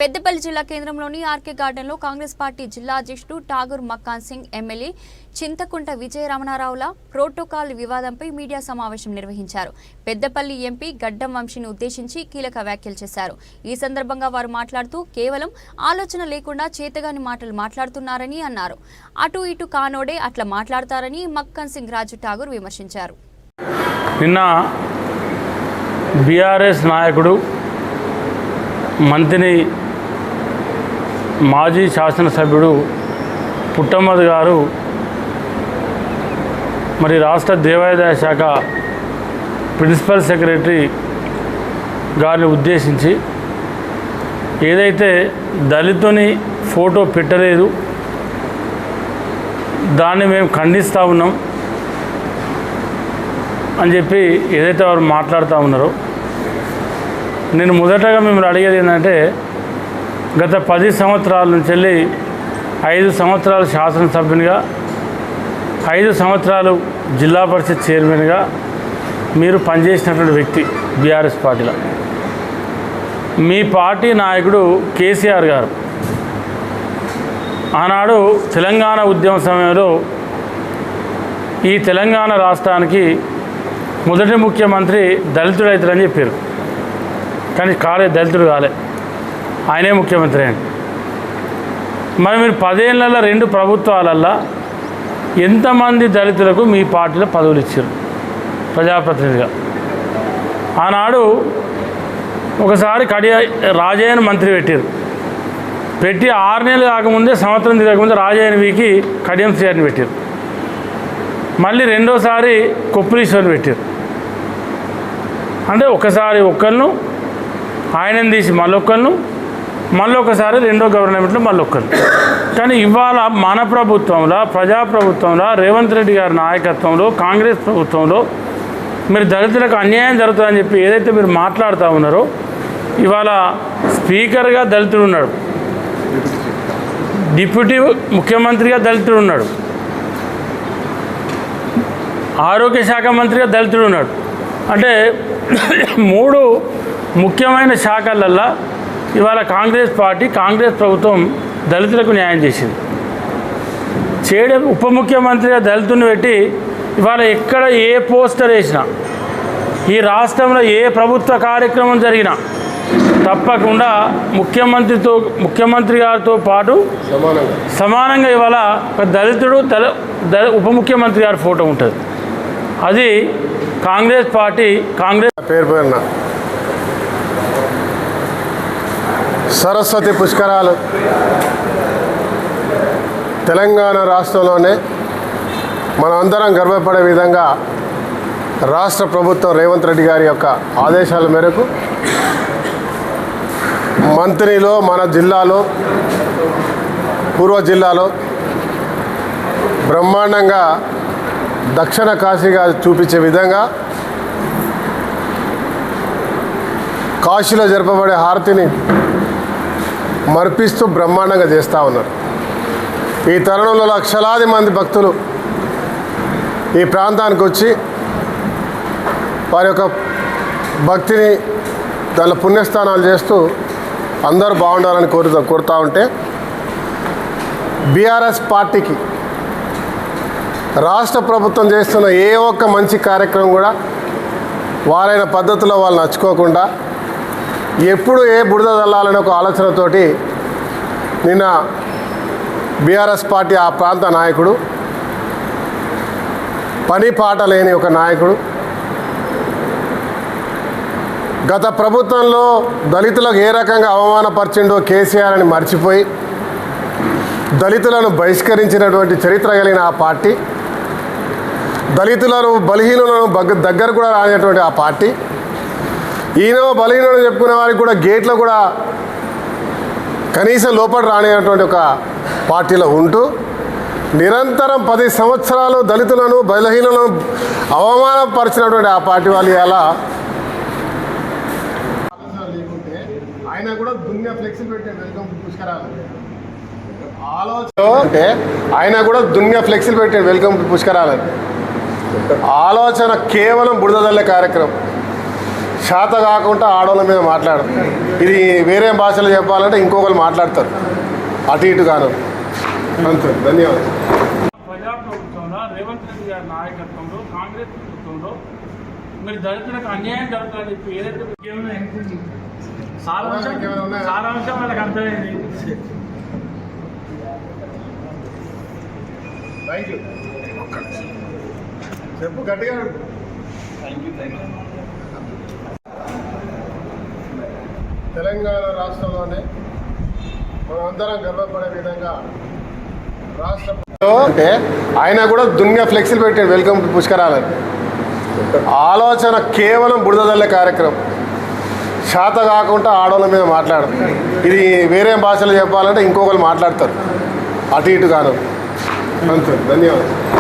పెద్దపల్లి జిల్లా కేంద్రంలోని ఆర్కే గార్డెన్లో కాంగ్రెస్ పార్టీ జిల్లా అధ్యక్షుడు ఠాగూర్ మక్కాన్ సింగ్ ఎమ్మెల్యే చింతకుంట విజయ రమణారావుల ప్రోటోకాల్ వివాదంపై మీడియా సమావేశం నిర్వహించారు. పెద్దపల్లి ఎంపీ గడ్డం వంశీని ఉద్దేశించి కీలక వ్యాఖ్యలు చేశారు. ఈ సందర్భంగా వారు మాట్లాడుతూ కేవలం ఆలోచన లేకుండా చేతగాని మాటలు మాట్లాడుతున్నారని అన్నారు. అటు ఇటు కానోడే అట్లా మాట్లాడతారని మక్కాన్ సింగ్ రాజు ఠాగూర్ విమర్శించారు. నిన్న బీఆర్ఎస్ నాయకుడు మంత్రి మాజీ శాసనసభ్యుడు పుట్టమధు గారు మరి రాష్ట్ర దేవాదాయ శాఖ ప్రిన్సిపల్ సెక్రటరీ గారిని ఉద్దేశించి ఏదైతే దళితుని ఫోటో పెట్టలేదు దాన్ని మేము ఖండిస్తూ ఉన్నాం అని చెప్పి ఏదైతే వారు మాట్లాడుతూ ఉన్నారో, నేను మొదటగా మిమ్మల్ని అడిగేది ఏంటంటే, గత 10 సంవత్సరాల నుంచి వెళ్ళి 5 సంవత్సరాలు శాసనసభ్యునిగా, 5 సంవత్సరాలు జిల్లా పరిషత్ చైర్మన్గా మీరు పనిచేసినటువంటి వ్యక్తి బీఆర్ఎస్ పార్టీలో. మీ పార్టీ నాయకుడు కేసీఆర్ గారు ఆనాడు తెలంగాణ ఉద్యమ సమయంలో ఈ తెలంగాణ రాష్ట్రానికి మొదటి ముఖ్యమంత్రి దళితుడు అవుతారని చెప్పారు. కానీ దళితుడు కాలే, ఆయనే ముఖ్యమంత్రి అండి. మరి మీరు 10 ఏళ్ళల్లో 2 ప్రభుత్వాలల్లో ఎంతమంది దళితులకు మీ పార్టీలో పదవులు ఇచ్చారు ప్రజాప్రతినిధిగా? ఆనాడు ఒకసారి రాజయ్యను మంత్రి పెట్టి 6 నెలలు కాకముందే, సంవత్సరం తిరగకముందే రాజయ్యని వీకి కడియం శ్రీని పెట్టారు. మళ్ళీ రెండోసారి కొప్పులీశ్వరిని పెట్టారు. అంటే ఒకసారి ఒక్కరిను, ఆయనను తీసి మళ్ళీ ఒకసారి రెండో గవర్నమెంట్లో మళ్ళొక్కరు. కానీ ఇవాళ మన ప్రభుత్వంలో, ప్రజాప్రభుత్వంలో, రేవంత్ రెడ్డి గారి నాయకత్వంలో, కాంగ్రెస్ ప్రభుత్వంలో మీరు దళితులకు అన్యాయం జరుగుతుందని చెప్పి ఏదైతే మీరు మాట్లాడుతూ ఉన్నారో, ఇవాళ స్పీకర్గా దళితుడు ఉన్నాడు, డిప్యూటీ ముఖ్యమంత్రిగా దళితుడు ఉన్నాడు, ఆరోగ్య శాఖ మంత్రిగా దళితుడు ఉన్నాడు. అంటే 3 ముఖ్యమైన శాఖలల్లో ఇవాళ కాంగ్రెస్ ప్రభుత్వం దళితులకు న్యాయం చేసింది. ఉప ముఖ్యమంత్రిగా దళితుని పెట్టి ఇవాళ ఎక్కడ ఏ పోస్టర్ వేసినా, ఈ రాష్ట్రంలో ఏ ప్రభుత్వ కార్యక్రమం జరిగినా తప్పకుండా ముఖ్యమంత్రి గారితో పాటు సమానంగా ఇవాళ ఒక దళితుడు ఉప ముఖ్యమంత్రి గారి ఫోటో ఉంటుంది. అది కాంగ్రెస్ పేరున సరస్వతి పుష్కరాలు తెలంగాణ రాష్ట్రంలోనే మనం అందరం గర్వపడే విధంగా రాష్ట్ర ప్రభుత్వం రేవంత్ రెడ్డి గారి యొక్క ఆదేశాల మేరకు మంత్రిలో మన జిల్లాలో, పూర్వ జిల్లాలో బ్రహ్మాండంగా దక్షిణ కాశీగా చూపించే విధంగా కాశీలో జరపబడే హారతిని మర్పిస్తూ బ్రహ్మాండంగా చేస్తూ ఉన్నారు. ఈ తరుణంలో లక్షలాది మంది భక్తులు ఈ ప్రాంతానికి వచ్చి వారి యొక్క భక్తిని దాని పుణ్యస్థానాలు చేస్తూ అందరూ బాగుండాలని కోరుతూ ఉంటే, బీఆర్ఎస్ పార్టీకి రాష్ట్ర ప్రభుత్వం చేస్తున్న ఏ ఒక్క మంచి కార్యక్రమం కూడా వారైన పద్ధతిలో వాళ్ళు నచ్చుకోకుండా ఎప్పుడు ఏ బురద చల్లాలనే ఒక ఆలోచనతోటి నిన్న బీఆర్ఎస్ పార్టీ ఆ ప్రాంత నాయకుడు, పని పాట లేని ఒక నాయకుడు, గత ప్రభుత్వంలో దళితులకు ఏ రకంగా అవమానపరిచిండో కేసీఆర్ అని మర్చిపోయి దళితులను బహిష్కరించినటువంటి చరిత్ర కలిగిన ఆ పార్టీ, దళితులను బలహీనులను దగ్గర కూడా రానిటువంటి ఆ పార్టీ, ఈయన బలహీనులను చెప్పుకునే వారికి కూడా గేట్లో కూడా కనీసం లోపల రానిటువంటి ఒక పార్టీలో ఉంటూ నిరంతరం 10 సంవత్సరాలు దళితులను బలహీనులను అవమానపరిచినటువంటి ఆ పార్టీ వాళ్ళు ఇలా లేకుంటే ఆయన కూడా దునియా ఫ్లెక్సీలు పెట్టాడు వెల్కమ్ పుష్కరాలు ఆలోచన కేవలం బురద జల్లే కార్యక్రమం. శాత కాకుండా ఆడవాళ్ళ మీద మాట్లాడు. ఇది వేరే భాషలో చెప్పాలంటే ఇంకొకరు మాట్లాడతారు అటు ఇటు కాను. అంతే. ధన్యవాదాలు. ప్రజాప్రభుత్వంలో రేవంత్ రెడ్డి గారి నాయకత్వంలో కాంగ్రెస్ ప్రభుత్వంలో మీరు దళితులకు అన్యాయం జరుగుతుంది. ఇప్పుడు ఏదైతే సారాంశం వాళ్ళకి అర్థమైంది. Thank you. చెప్పు గట్టిగా. తెలంగాణ రాష్ట్రంలోనే మనమందరం గర్వపడే విధంగా రాష్ట్ర అంటే ఆయన కూడా దునియా ఫ్లెక్సీలు పెట్టాడు వెల్కమ్ టు పుష్కరాలని. ఆలోచన కేవలం బురదల్లే కార్యక్రమం. శాత కాకుండా ఆడవాళ్ళ మీద మాట్లాడు. ఇది వేరే భాషలో చెప్పాలంటే ఇంకొకరు మాట్లాడతారు అటు ఇటు కాను. అంతే. ధన్యవాదాలు.